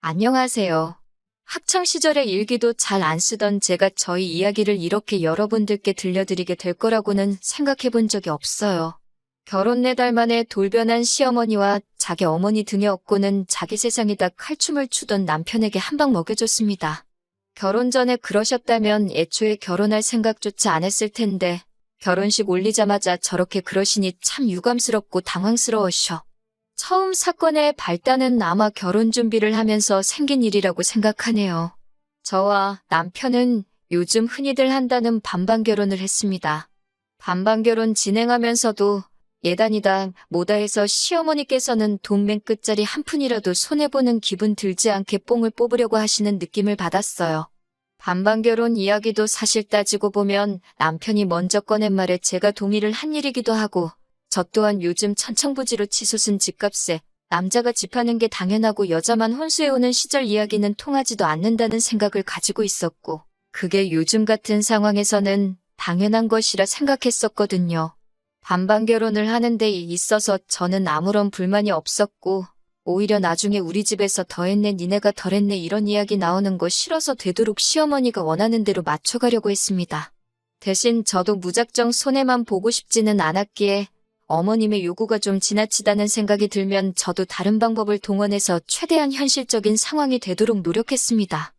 안녕하세요. 학창시절의 일기도 잘 안 쓰던 제가 저희 이야기를 이렇게 여러분들께 들려드리게 될 거라고는 생각해 본 적이 없어요. 결혼 4달 만에 돌변한 시어머니와 자기 어머니 등에 업고는 자기 세상이다 칼춤을 추던 남편에게 한 방 먹여줬습니다. 결혼 전에 그러셨다면 애초에 결혼할 생각조차 안 했을 텐데 결혼식 올리자마자 저렇게 그러시니 참 유감스럽고 당황스러우셔. 처음 사건의 발단은 아마 결혼 준비를 하면서 생긴 일이라고 생각하네요. 저와 남편은 요즘 흔히들 한다는 반반 결혼을 했습니다. 반반 결혼 진행하면서도 예단이다 뭐다 해서 시어머니께서는 돈 맨 끝짜리 한 푼이라도 손해보는 기분 들지 않게 뽕을 뽑으려고 하시는 느낌을 받았어요. 반반 결혼 이야기도 사실 따지고 보면 남편이 먼저 꺼낸 말에 제가 동의를 한 일이기도 하고 저 또한 요즘 천청부지로 치솟은 집값에 남자가 집하는 게 당연하고 여자만 혼수해오는 시절 이야기는 통하지도 않는다는 생각을 가지고 있었고 그게 요즘 같은 상황에서는 당연한 것이라 생각했었거든요. 반반 결혼을 하는 데 있어서 저는 아무런 불만이 없었고 오히려 나중에 우리 집에서 더 했네 니네가 덜 했네 이런 이야기 나오는 거 싫어서 되도록 시어머니가 원하는 대로 맞춰가려고 했습니다. 대신 저도 무작정 손해만 보고 싶지는 않았기에 어머님의 요구가 좀 지나치다는 생각이 들면 저도 다른 방법을 동원해서 최대한 현실적인 상황이 되도록 노력했습니다.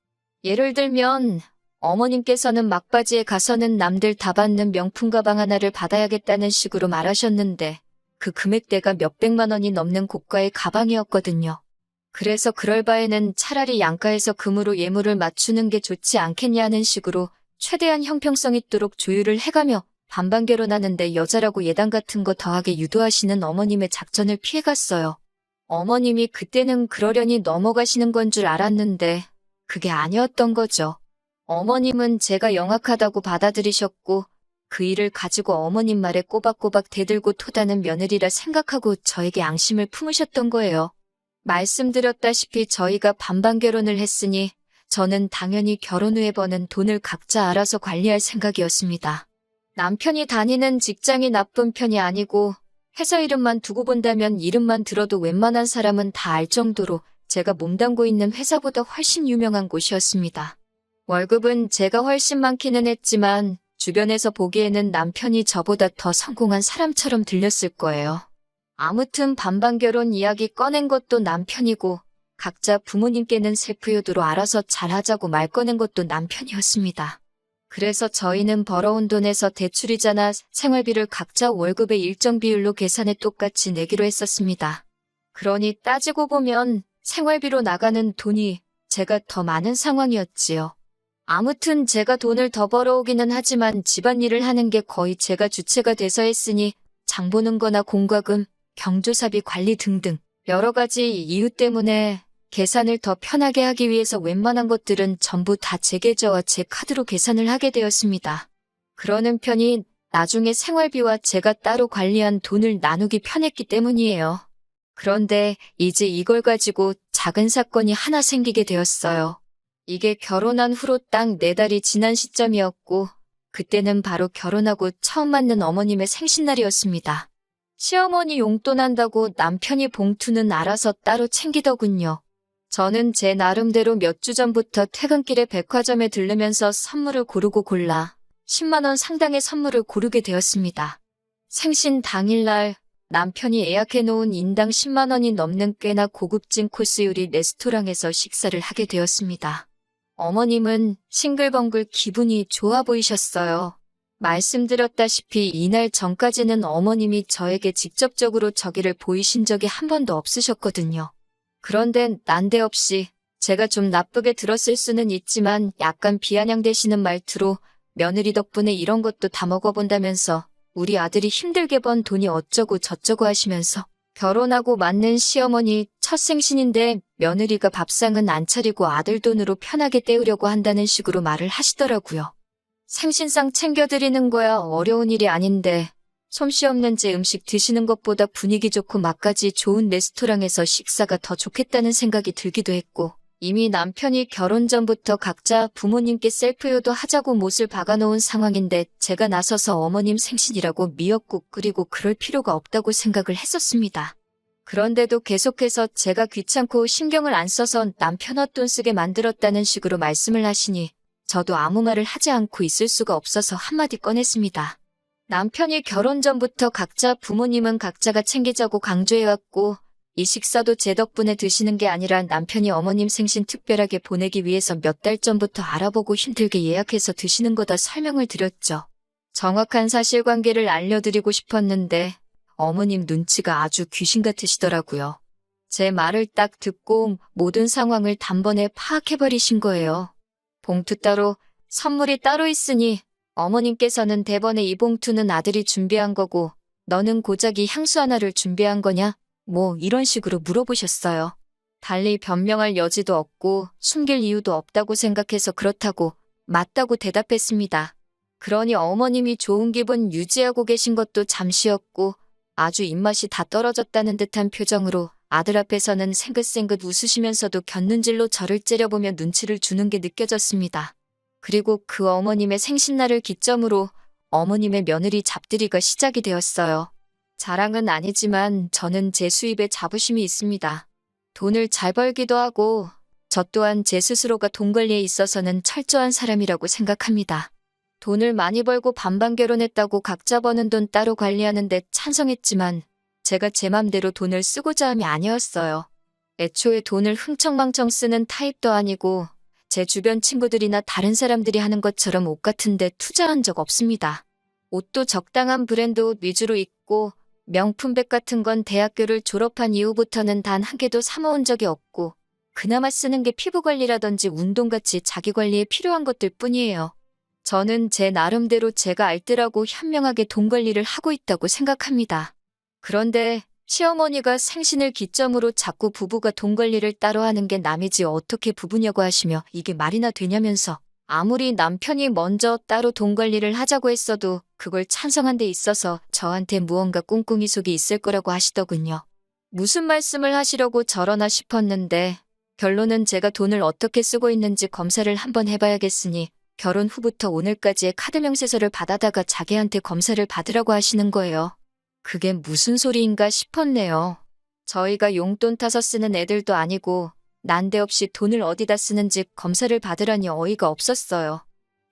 예를 들면 어머님께서는 막바지에 가서는 남들 다 받는 명품 가방 하나를 받아야겠다는 식으로 말하셨는데 그 금액대가 몇백만 원이 넘는 고가의 가방이었거든요. 그래서 그럴 바에는 차라리 양가에서 금으로 예물을 맞추는 게 좋지 않겠냐는 식으로 최대한 형평성 있도록 조율을 해가며 반반 결혼하는데 여자라고 예단 같은 거 더하게 유도하시는 어머님의 작전을 피해갔어요. 어머님이 그때는 그러려니 넘어가시는 건 줄 알았는데 그게 아니었던 거죠. 어머님은 제가 영악하다고 받아들이셨고 그 일을 가지고 어머님 말에 꼬박꼬박 대들고 토다는 며느리라 생각하고 저에게 앙심을 품으셨던 거예요. 말씀드렸다시피 저희가 반반 결혼을 했으니 저는 당연히 결혼 후에 버는 돈을 각자 알아서 관리할 생각이었습니다. 남편이 다니는 직장이 나쁜 편이 아니고 회사 이름만 두고 본다면 이름만 들어도 웬만한 사람은 다 알 정도로 제가 몸담고 있는 회사보다 훨씬 유명한 곳이었습니다. 월급은 제가 훨씬 많기는 했지만 주변에서 보기에는 남편이 저보다 더 성공한 사람처럼 들렸을 거예요. 아무튼 반반 결혼 이야기 꺼낸 것도 남편이고 각자 부모님께는 셀프효도로 알아서 잘하자고 말 꺼낸 것도 남편이었습니다. 그래서 저희는 벌어온 돈에서 대출이자나 생활비를 각자 월급의 일정 비율로 계산해 똑같이 내기로 했었습니다. 그러니 따지고 보면 생활비로 나가는 돈이 제가 더 많은 상황이었지요. 아무튼 제가 돈을 더 벌어오기는 하지만 집안일을 하는 게 거의 제가 주체가 돼서 했으니 장 보는 거나 공과금, 경조사비 관리 등등 여러 가지 이유 때문에 계산을 더 편하게 하기 위해서 웬만한 것들은 전부 다 제 계좌와 제 카드로 계산을 하게 되었습니다. 그러는 편이 나중에 생활비와 제가 따로 관리한 돈을 나누기 편했기 때문이에요. 그런데 이제 이걸 가지고 작은 사건이 하나 생기게 되었어요. 이게 결혼한 후로 딱 4달이 지난 시점이었고 그때는 바로 결혼하고 처음 맞는 어머님의 생신날이었습니다. 시어머니 용돈 한다고 남편이 봉투는 알아서 따로 챙기더군요. 저는 제 나름대로 몇 주 전부터 퇴근길에 백화점에 들르면서 선물을 고르고 골라 10만 원 상당의 선물을 고르게 되었습니다. 생신 당일날 남편이 예약해놓은 인당 10만 원이 넘는 꽤나 고급진 코스 요리 레스토랑에서 식사를 하게 되었습니다. 어머님은 싱글벙글 기분이 좋아 보이셨어요. 말씀드렸다시피 이날 전까지는 어머님이 저에게 직접적으로 저기를 보이신 적이 한 번도 없으셨거든요. 그런데 난데없이 제가 좀 나쁘게 들었을 수는 있지만 약간 비아냥대시는 말투로 며느리 덕분에 이런 것도 다 먹어본다면서 우리 아들이 힘들게 번 돈이 어쩌고 저쩌고 하시면서 결혼하고 맞는 시어머니 첫 생신인데 며느리가 밥상은 안 차리고 아들 돈으로 편하게 때우려고 한다는 식으로 말을 하시더라고요. 생신상 챙겨드리는 거야 어려운 일이 아닌데 솜씨 없는 제 음식 드시는 것보다 분위기 좋고 맛까지 좋은 레스토랑에서 식사가 더 좋겠다는 생각이 들기도 했고 이미 남편이 결혼 전부터 각자 부모님께 셀프효도 하자고 못을 박아놓은 상황인데 제가 나서서 어머님 생신이라고 미역국 끓이고 그럴 필요가 없다고 생각을 했었습니다. 그런데도 계속해서 제가 귀찮고 신경을 안 써서 남편 헛돈 쓰게 만들었다는 식으로 말씀을 하시니 저도 아무 말을 하지 않고 있을 수가 없어서 한마디 꺼냈습니다. 남편이 결혼 전부터 각자 부모님은 각자가 챙기자고 강조해왔고 이 식사도 제 덕분에 드시는 게 아니라 남편이 어머님 생신 특별하게 보내기 위해서 몇 달 전부터 알아보고 힘들게 예약해서 드시는 거다 설명을 드렸죠. 정확한 사실관계를 알려드리고 싶었는데 어머님 눈치가 아주 귀신 같으시더라고요. 제 말을 딱 듣고 모든 상황을 단번에 파악해버리신 거예요. 봉투 따로, 선물이 따로 있으니 어머님께서는 대번에 이 봉투는 아들이 준비한 거고 너는 고작이 향수 하나를 준비한 거냐? 뭐 이런 식으로 물어보셨어요. 달리 변명할 여지도 없고 숨길 이유도 없다고 생각해서 그렇다고 맞다고 대답했습니다. 그러니 어머님이 좋은 기분 유지하고 계신 것도 잠시였고 아주 입맛이 다 떨어졌다는 듯한 표정으로 아들 앞에서는 생긋생긋 웃으시면서도 곁눈질로 저를 째려보며 눈치를 주는 게 느껴졌습니다. 그리고 그 어머님의 생신날을 기점으로 어머님의 며느리 잡들이가 시작이 되었어요. 자랑은 아니지만 저는 제 수입에 자부심이 있습니다. 돈을 잘 벌기도 하고 저 또한 제 스스로가 돈 관리에 있어서는 철저한 사람이라고 생각합니다. 돈을 많이 벌고 반반 결혼했다고 각자 버는 돈 따로 관리하는데 찬성했지만 제가 제 맘대로 돈을 쓰고자 함이 아니었어요. 애초에 돈을 흥청망청 쓰는 타입도 아니고 제 주변 친구들이나 다른 사람들이 하는 것처럼 옷 같은데 투자한 적 없습니다. 옷도 적당한 브랜드 옷 위주로 입고 명품백 같은 건 대학교를 졸업한 이후부터는 단 한 개도 사모은 적이 없고 그나마 쓰는 게 피부관리라든지 운동같이 자기관리에 필요한 것들 뿐이에요. 저는 제 나름대로 제가 알뜰하고 현명하게 돈 관리를 하고 있다고 생각합니다. 그런데 시어머니가 생신을 기점으로 자꾸 부부가 돈 관리를 따로 하는 게 남이지 어떻게 부부냐고 하시며 이게 말이나 되냐면서 아무리 남편이 먼저 따로 돈 관리를 하자고 했어도 그걸 찬성한 데 있어서 저한테 무언가 꿍꿍이 속이 있을 거라고 하시더군요. 무슨 말씀을 하시려고 저러나 싶었는데 결론은 제가 돈을 어떻게 쓰고 있는지 검사를 한번 해봐야겠으니 결혼 후부터 오늘까지의 카드 명세서를 받아다가 자기한테 검사를 받으라고 하시는 거예요. 그게 무슨 소리인가 싶었네요. 저희가 용돈 타서 쓰는 애들도 아니고 난데없이 돈을 어디다 쓰는지 검사를 받으라니 어이가 없었어요.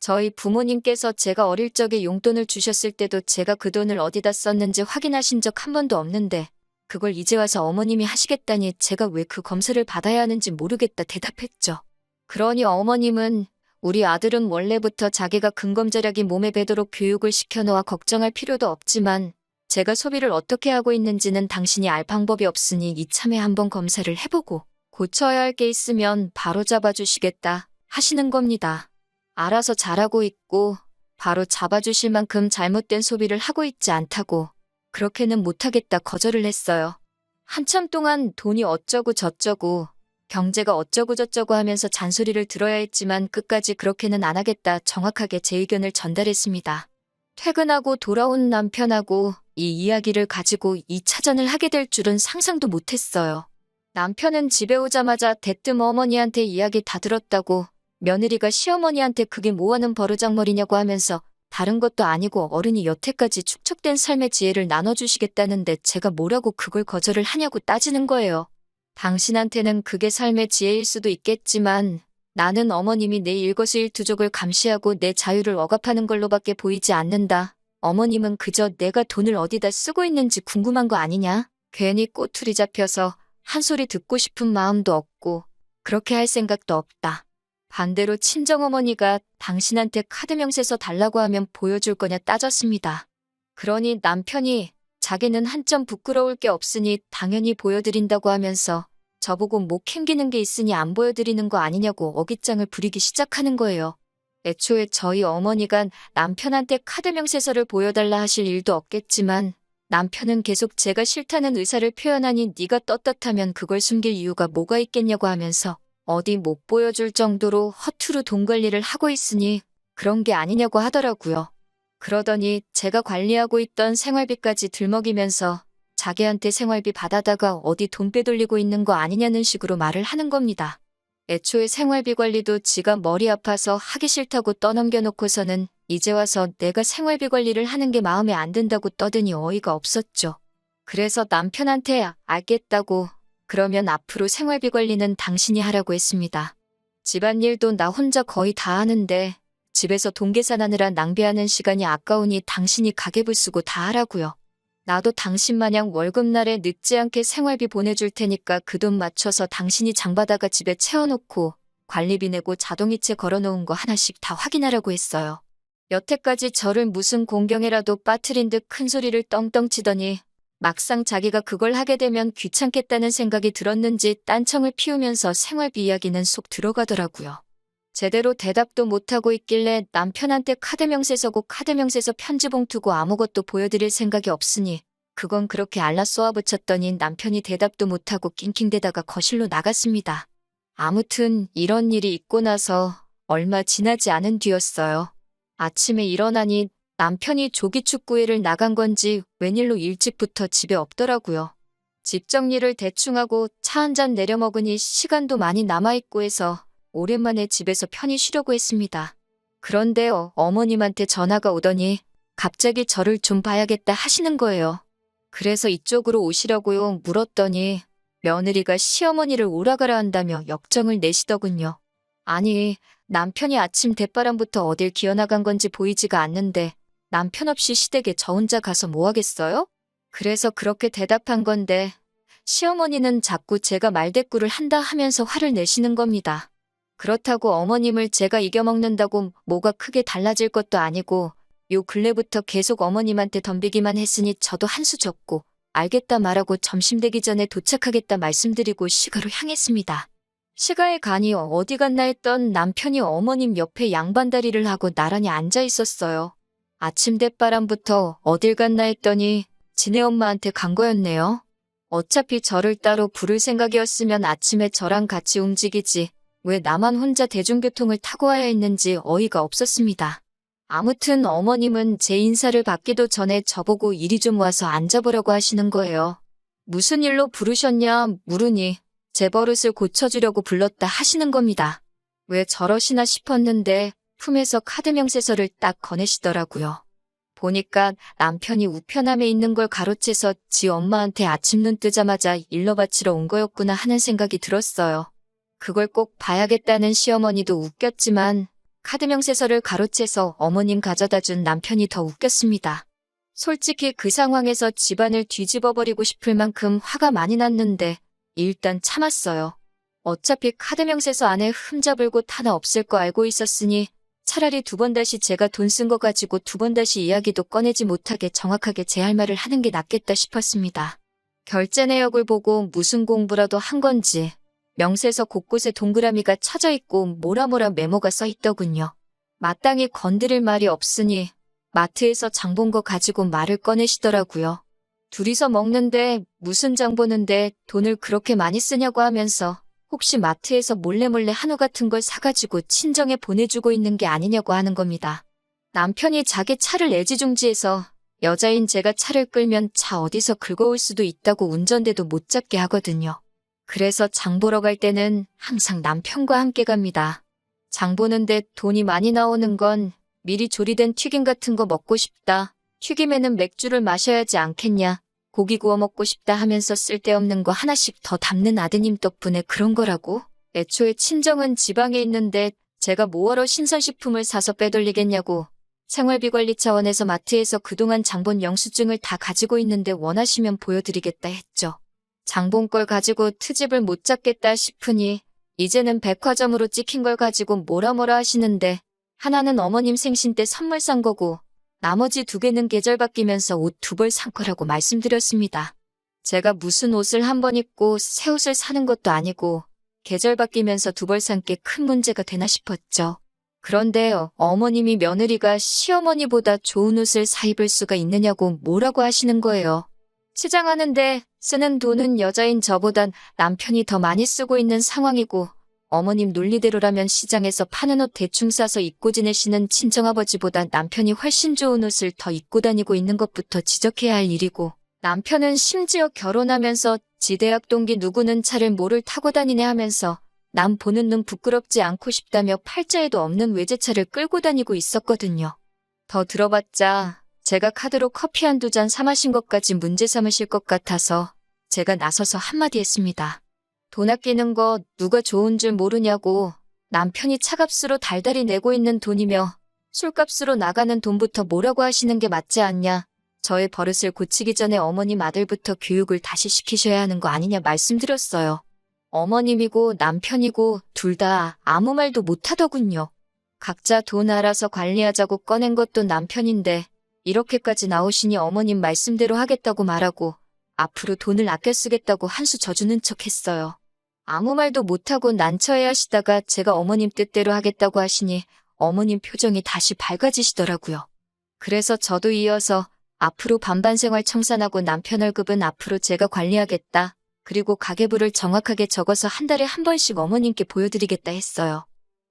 저희 부모님께서 제가 어릴 적에 용돈을 주셨을 때도 제가 그 돈을 어디다 썼는지 확인하신 적 한 번도 없는데 그걸 이제 와서 어머님이 하시겠다니 제가 왜 그 검사를 받아야 하는지 모르겠다 대답했죠. 그러니 어머님은 우리 아들은 원래부터 자기가 근검절약이 몸에 배도록 교육을 시켜놓아 걱정할 필요도 없지만 제가 소비를 어떻게 하고 있는지는 당신이 알 방법이 없으니 이참에 한번 검사를 해보고 고쳐야 할 게 있으면 바로 잡아주시겠다 하시는 겁니다. 알아서 잘하고 있고 바로 잡아주실 만큼 잘못된 소비를 하고 있지 않다고 그렇게는 못하겠다 거절을 했어요. 한참 동안 돈이 어쩌고 저쩌고 경제가 어쩌고 저쩌고 하면서 잔소리를 들어야 했지만 끝까지 그렇게는 안 하겠다 정확하게 제 의견을 전달했습니다. 퇴근하고 돌아온 남편하고 이 이야기를 가지고 2차전을 하게 될 줄은 상상도 못했어요. 남편은 집에 오자마자 대뜸 어머니한테 이야기 다 들었다고 며느리가 시어머니한테 그게 뭐하는 버르장머리냐고 하면서 다른 것도 아니고 어른이 여태까지 축적된 삶의 지혜를 나눠주시겠다는데 제가 뭐라고 그걸 거절을 하냐고 따지는 거예요. 당신한테는 그게 삶의 지혜일 수도 있겠지만 나는 어머님이 내 일거수일투족을 감시하고 내 자유를 억압하는 걸로밖에 보이지 않는다. 어머님은 그저 내가 돈을 어디다 쓰고 있는지 궁금한 거 아니냐? 괜히 꼬투리 잡혀서 한 소리 듣고 싶은 마음도 없고 그렇게 할 생각도 없다. 반대로 친정어머니가 당신한테 카드 명세서 달라고 하면 보여줄 거냐 따졌습니다. 그러니 남편이 자기는 한점 부끄러울 게 없으니 당연히 보여드린다고 하면서 저보고 뭐 캥기는 게 있으니 안 보여드리는 거 아니냐고 어깃장을 부리기 시작하는 거예요. 애초에 저희 어머니가 남편한테 카드 명세서를 보여달라 하실 일도 없겠지만 남편은 계속 제가 싫다는 의사를 표현하니 네가 떳떳하면 그걸 숨길 이유가 뭐가 있겠냐고 하면서 어디 못 보여줄 정도로 허투루 돈 관리를 하고 있으니 그런 게 아니냐고 하더라고요. 그러더니 제가 관리하고 있던 생활비까지 들먹이면서 자기한테 생활비 받아다가 어디 돈 빼돌리고 있는 거 아니냐는 식으로 말을 하는 겁니다. 애초에 생활비 관리도 지가 머리 아파서 하기 싫다고 떠넘겨놓고서는 이제 와서 내가 생활비 관리를 하는 게 마음에 안 든다고 떠드니 어이가 없었죠. 그래서 남편한테 알겠다고 그러면 앞으로 생활비 관리는 당신이 하라고 했습니다. 집안일도 나 혼자 거의 다 하는데 집에서 돈 계산하느라 낭비하는 시간이 아까우니 당신이 가계부 쓰고 다 하라고요. 나도 당신 마냥 월급날에 늦지 않게 생활비 보내줄 테니까 그 돈 맞춰서 당신이 장바다가 집에 채워놓고 관리비 내고 자동이체 걸어놓은 거 하나씩 다 확인하라고 했어요. 여태까지 저를 무슨 공경에라도 빠뜨린 듯 큰 소리를 떵떵 치더니 막상 자기가 그걸 하게 되면 귀찮겠다는 생각이 들었는지 딴청을 피우면서 생활비 이야기는 쏙 들어가더라고요. 제대로 대답도 못하고 있길래 남편한테 카드 명세서고 카드 명세서 편지 봉투고 아무것도 보여드릴 생각이 없으니 그건 그렇게 알라 쏘아붙였더니 남편이 대답도 못하고 낑낑대다가 거실로 나갔습니다. 아무튼 이런 일이 있고 나서 얼마 지나지 않은 뒤였어요. 아침에 일어나니 남편이 조기축구회를 나간 건지 웬일로 일찍부터 집에 없더라고요. 집 정리를 대충 하고 차 한 잔 내려 먹으니 시간도 많이 남아있고 해서 오랜만에 집에서 편히 쉬려고 했습니다. 그런데 어머님한테 전화가 오더니 갑자기 저를 좀 봐야겠다 하시는 거예요. 그래서 이쪽으로 오시라고요 물었더니 며느리가 시어머니를 오라가라 한다며 역정을 내시더군요. 아니, 남편이 아침 대바람부터 어딜 기어나간 건지 보이지가 않는데 남편 없이 시댁에 저 혼자 가서 뭐 하겠어요? 그래서 그렇게 대답한 건데 시어머니는 자꾸 제가 말대꾸를 한다 하면서 화를 내시는 겁니다. 그렇다고 어머님을 제가 이겨먹는다고 뭐가 크게 달라질 것도 아니고 요 근래부터 계속 어머님한테 덤비기만 했으니 저도 한 수 졌고 알겠다 말하고 점심 되기 전에 도착하겠다 말씀드리고 시가로 향했습니다. 시가에 가니 어디 갔나 했던 남편이 어머님 옆에 양반다리를 하고 나란히 앉아 있었어요. 아침 대바람부터 어딜 갔나 했더니 지네 엄마한테 간 거였네요. 어차피 저를 따로 부를 생각이었으면 아침에 저랑 같이 움직이지 왜 나만 혼자 대중교통을 타고 와야 했는지 어이가 없었습니다. 아무튼 어머님은 제 인사를 받기도 전에 저보고 이리 좀 와서 앉아보라고 하시는 거예요. 무슨 일로 부르셨냐 물으니 제 버릇을 고쳐주려고 불렀다 하시는 겁니다. 왜 저러시나 싶었는데 품에서 카드 명세서를 딱 꺼내시더라고요. 보니까 남편이 우편함에 있는 걸 가로채서 지 엄마한테 아침 눈 뜨자마자 일러 바치러 온 거였구나 하는 생각이 들었어요. 그걸 꼭 봐야겠다는 시어머니도 웃겼지만 카드 명세서를 가로채서 어머님 가져다 준 남편이 더 웃겼습니다. 솔직히 그 상황에서 집안을 뒤집어버리고 싶을 만큼 화가 많이 났는데 일단 참았어요. 어차피 카드 명세서 안에 흠잡을 곳 하나 없을 거 알고 있었으니 차라리 두 번 다시 제가 돈 쓴 거 가지고 두 번 다시 이야기도 꺼내지 못하게 정확하게 제 할 말을 하는 게 낫겠다 싶었습니다. 결제 내역을 보고 무슨 공부라도 한 건지 명세서 곳곳에 동그라미가 쳐져 있고 뭐라 메모가 써 있더군요. 마땅히 건드릴 말이 없으니 마트에서 장 본 거 가지고 말을 꺼내시더라고요. 둘이서 먹는데 무슨 장 보는데 돈을 그렇게 많이 쓰냐고 하면서 혹시 마트에서 몰래 한우 같은 걸 사가지고 친정에 보내주고 있는 게 아니냐고 하는 겁니다. 남편이 자기 차를 애지중지해서 여자인 제가 차를 끌면 차 어디서 긁어올 수도 있다고 운전대도 못 잡게 하거든요. 그래서 장 보러 갈 때는 항상 남편과 함께 갑니다. 장 보는데 돈이 많이 나오는 건 미리 조리된 튀김 같은 거 먹고 싶다. 튀김에는 맥주를 마셔야지 않겠냐. 고기 구워 먹고 싶다 하면서 쓸데없는 거 하나씩 더 담는 아드님 덕분에 그런 거라고? 애초에 친정은 지방에 있는데 제가 뭐하러 신선식품을 사서 빼돌리겠냐고. 생활비 관리 차원에서 마트에서 그동안 장본 영수증을 다 가지고 있는데 원하시면 보여드리겠다 했죠. 장본 걸 가지고 트집을 못 잡겠다 싶으니 이제는 백화점으로 찍힌 걸 가지고 뭐라 하시는데 하나는 어머님 생신 때 선물 산 거고 나머지 두 개는 계절 바뀌면서 옷 두 벌 산 거라고 말씀드렸습니다. 제가 무슨 옷을 한 번 입고 새 옷을 사는 것도 아니고 계절 바뀌면서 두 벌 산 게 큰 문제가 되나 싶었죠. 그런데 어머님이 며느리가 시어머니보다 좋은 옷을 사 입을 수가 있느냐고 뭐라고 하시는 거예요. 시장하는데 쓰는 돈은 여자인 저보단 남편이 더 많이 쓰고 있는 상황이고 어머님 논리대로라면 시장에서 파는 옷 대충 사서 입고 지내시는 친정아버지보다 남편이 훨씬 좋은 옷을 더 입고 다니고 있는 것부터 지적해야 할 일이고 남편은 심지어 결혼하면서 지 대학 동기 누구는 차를 뭐를 타고 다니네 하면서 남 보는 눈 부끄럽지 않고 싶다며 팔자에도 없는 외제차를 끌고 다니고 있었거든요. 더 들어봤자 제가 카드로 커피 한두 잔 사 마신 것까지 문제 삼으실 것 같아서 제가 나서서 한마디 했습니다. 돈 아끼는 거 누가 좋은 줄 모르냐고. 남편이 차값으로 달달이 내고 있는 돈이며 술값으로 나가는 돈부터 뭐라고 하시는 게 맞지 않냐. 저의 버릇을 고치기 전에 어머님 아들부터 교육을 다시 시키셔야 하는 거 아니냐 말씀드렸어요. 어머님이고 남편이고 둘 다 아무 말도 못하더군요. 각자 돈 알아서 관리하자고 꺼낸 것도 남편인데 이렇게까지 나오시니 어머님 말씀대로 하겠다고 말하고 앞으로 돈을 아껴 쓰겠다고 한 수 져주는 척 했어요. 아무 말도 못하고 난처해 하시다가 제가 어머님 뜻대로 하겠다고 하시니 어머님 표정이 다시 밝아지시더라고요. 그래서 저도 이어서 앞으로 반반 생활 청산하고 남편 월급은 앞으로 제가 관리하겠다. 그리고 가계부를 정확하게 적어서 한 달에 한 번씩 어머님께 보여드리겠다 했어요.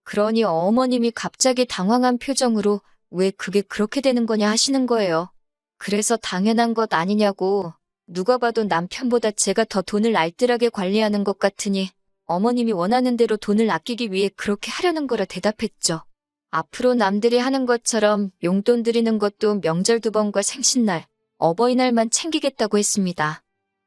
그러니 어머님이 갑자기 당황한 표정으로 왜 그게 그렇게 되는 거냐 하시는 거예요. 그래서 당연한 것 아니냐고. 누가 봐도 남편보다 제가 더 돈을 알뜰하게 관리하는 것 같으니 어머님이 원하는 대로 돈을 아끼기 위해 그렇게 하려는 거라 대답했죠. 앞으로 남들이 하는 것처럼 용돈 드리는 것도 명절 2번과 생신날, 어버이날만 챙기겠다고 했습니다.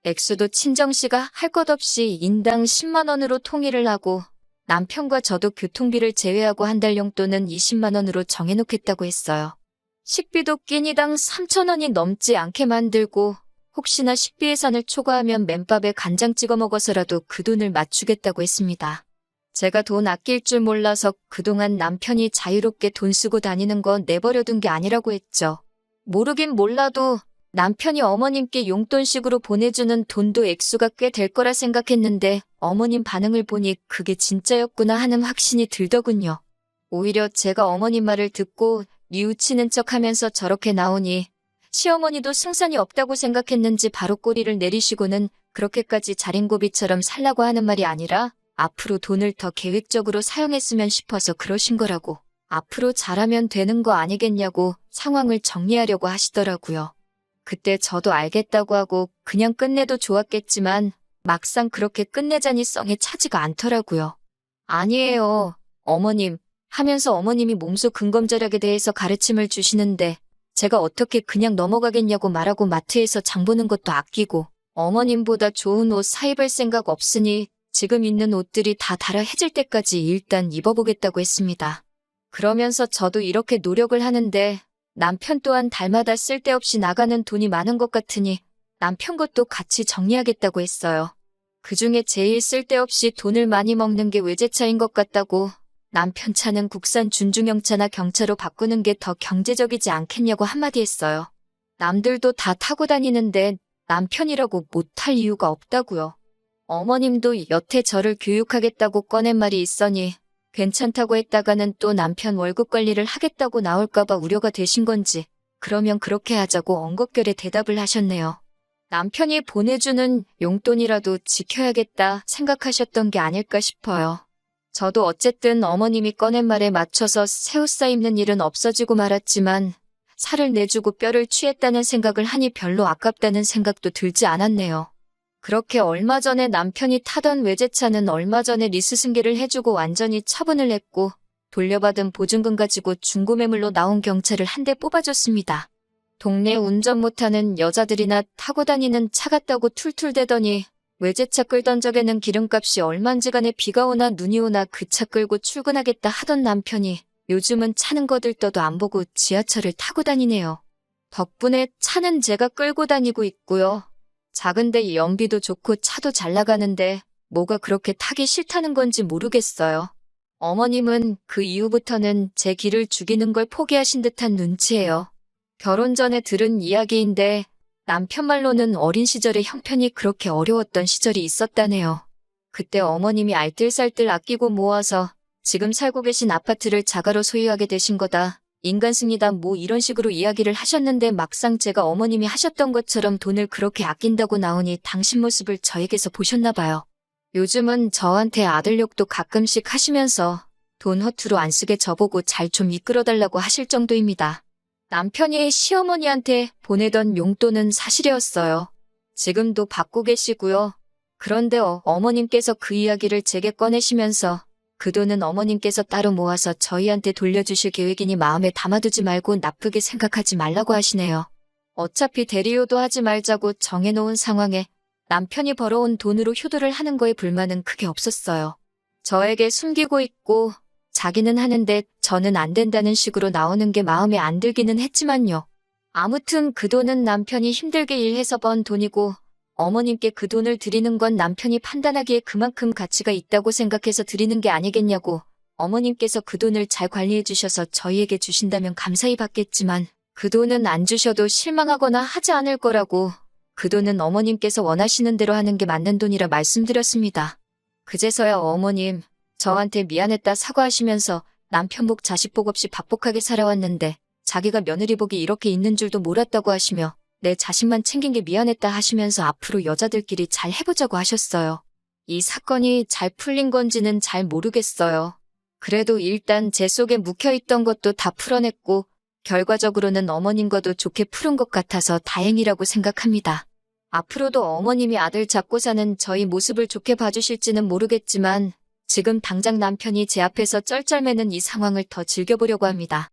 액수도 친정씨가 할 것 없이 인당 10만 원으로 통일을 하고 남편과 저도 교통비를 제외하고 한 달 용돈은 20만 원으로 정해놓겠다고 했어요. 식비도 끼니당 3천 원이 넘지 않게 만들고 혹시나 식비 예산을 초과하면 맨밥에 간장 찍어 먹어서라도 그 돈을 맞추겠다고 했습니다. 제가 돈 아낄 줄 몰라서 그동안 남편이 자유롭게 돈 쓰고 다니는 건 내버려둔 게 아니라고 했죠. 모르긴 몰라도 남편이 어머님께 용돈식으로 보내주는 돈도 액수가 꽤 될 거라 생각했는데 어머님 반응을 보니 그게 진짜였구나 하는 확신이 들더군요. 오히려 제가 어머님 말을 듣고 뉘우치는 척하면서 저렇게 나오니 시어머니도 승산이 없다고 생각했는지 바로 꼬리를 내리시고는 그렇게까지 자린고비처럼 살라고 하는 말이 아니라 앞으로 돈을 더 계획적으로 사용했으면 싶어서 그러신 거라고. 앞으로 잘하면 되는 거 아니겠냐고 상황을 정리하려고 하시더라고요. 그때 저도 알겠다고 하고 그냥 끝내도 좋았겠지만 막상 그렇게 끝내자니 썽에 차지가 않더라고요. 아니에요, 어머님 하면서 어머님이 몸소 근검절약에 대해서 가르침을 주시는데 제가 어떻게 그냥 넘어가겠냐고 말하고 마트에서 장 보는 것도 아끼고 어머님보다 좋은 옷 사입을 생각 없으니 지금 있는 옷들이 다 달아해질 때까지 일단 입어보겠다고 했습니다. 그러면서 저도 이렇게 노력을 하는데 남편 또한 달마다 쓸데없이 나가는 돈이 많은 것 같으니 남편 것도 같이 정리하겠다고 했어요. 그중에 제일 쓸데없이 돈을 많이 먹는 게 외제차인 것 같다고 남편 차는 국산 준중형차나 경차로 바꾸는 게 더 경제적이지 않겠냐고 한마디 했어요. 남들도 다 타고 다니는데 남편이라고 못할 이유가 없다고요. 어머님도 여태 저를 교육하겠다고 꺼낸 말이 있으니 괜찮다고 했다가는 또 남편 월급 관리를 하겠다고 나올까봐 우려가 되신 건지 그러면 그렇게 하자고 엉겁결에 대답을 하셨네요. 남편이 보내주는 용돈이라도 지켜야겠다 생각하셨던 게 아닐까 싶어요. 저도 어쨌든 어머님이 꺼낸 말에 맞춰서 새 옷 사입는 일은 없어지고 말았지만 살을 내주고 뼈를 취했다는 생각을 하니 별로 아깝다는 생각도 들지 않았네요. 그렇게 얼마 전에 남편이 타던 외제차는 얼마 전에 리스 승계를 해주고 완전히 처분을 했고 돌려받은 보증금 가지고 중고매물로 나온 경차를 한 대 뽑아줬습니다. 동네 운전 못하는 여자들이나 타고 다니는 차 같다고 툴툴대더니 외제차 끌던 적에는 기름값이 얼만지간에 비가 오나 눈이 오나 그 차 끌고 출근하겠다 하던 남편이 요즘은 차는 거들떠도 안 보고 지하철을 타고 다니네요. 덕분에 차는 제가 끌고 다니고 있고요. 작은데 연비도 좋고 차도 잘 나가는데 뭐가 그렇게 타기 싫다는 건지 모르겠어요. 어머님은 그 이후부터는 제 길을 죽이는 걸 포기하신 듯한 눈치예요. 결혼 전에 들은 이야기인데 남편 말로는 어린 시절에 형편이 그렇게 어려웠던 시절이 있었다네요. 그때 어머님이 알뜰살뜰 아끼고 모아서 지금 살고 계신 아파트를 자가로 소유하게 되신 거다. 인간승이다 뭐 이런 식으로 이야기를 하셨는데 막상 제가 어머님이 하셨던 것처럼 돈을 그렇게 아낀다고 나오니 당신 모습을 저에게서 보셨나 봐요. 요즘은 저한테 아들 욕도 가끔씩 하시면서 돈 허투루 안 쓰게 저보고 잘 좀 이끌어달라고 하실 정도입니다. 남편이 시어머니한테 보내던 용돈은 사실이었어요. 지금도 받고 계시고요. 그런데 어머님께서 그 이야기를 제게 꺼내시면서 그 돈은 어머님께서 따로 모아서 저희한테 돌려주실 계획이니 마음에 담아두지 말고 나쁘게 생각하지 말라고 하시네요. 어차피 대리효도 하지 말자고 정해놓은 상황에 남편이 벌어온 돈으로 효도를 하는 거에 불만은 크게 없었어요. 저에게 숨기고 있고 자기는 하는데 저는 안 된다는 식으로 나오는 게 마음에 안 들기는 했지만요. 아무튼 그 돈은 남편이 힘들게 일해서 번 돈이고 어머님께 그 돈을 드리는 건 남편이 판단하기에 그만큼 가치가 있다고 생각해서 드리는 게 아니겠냐고. 어머님께서 그 돈을 잘 관리해 주셔서 저희에게 주신다면 감사히 받겠지만 그 돈은 안 주셔도 실망하거나 하지 않을 거라고. 그 돈은 어머님께서 원하시는 대로 하는 게 맞는 돈이라 말씀드렸습니다. 그제서야 어머님 저한테 미안했다 사과하시면서 남편 복 자식 복 없이 박복하게 살아왔는데 자기가 며느리 복이 이렇게 있는 줄도 몰랐다고 하시며 내 자식만 챙긴 게 미안했다 하시면서 앞으로 여자들끼리 잘 해보자고 하셨어요. 이 사건이 잘 풀린 건지는 잘 모르겠어요. 그래도 일단 제 속에 묵혀있던 것도 다 풀어냈고 결과적으로는 어머님과도 좋게 푸른 것 같아서 다행이라고 생각합니다. 앞으로도 어머님이 아들 잡고 사는 저희 모습을 좋게 봐주실지는 모르겠지만 지금 당장 남편이 제 앞에서 쩔쩔매는 이 상황을 더 즐겨보려고 합니다.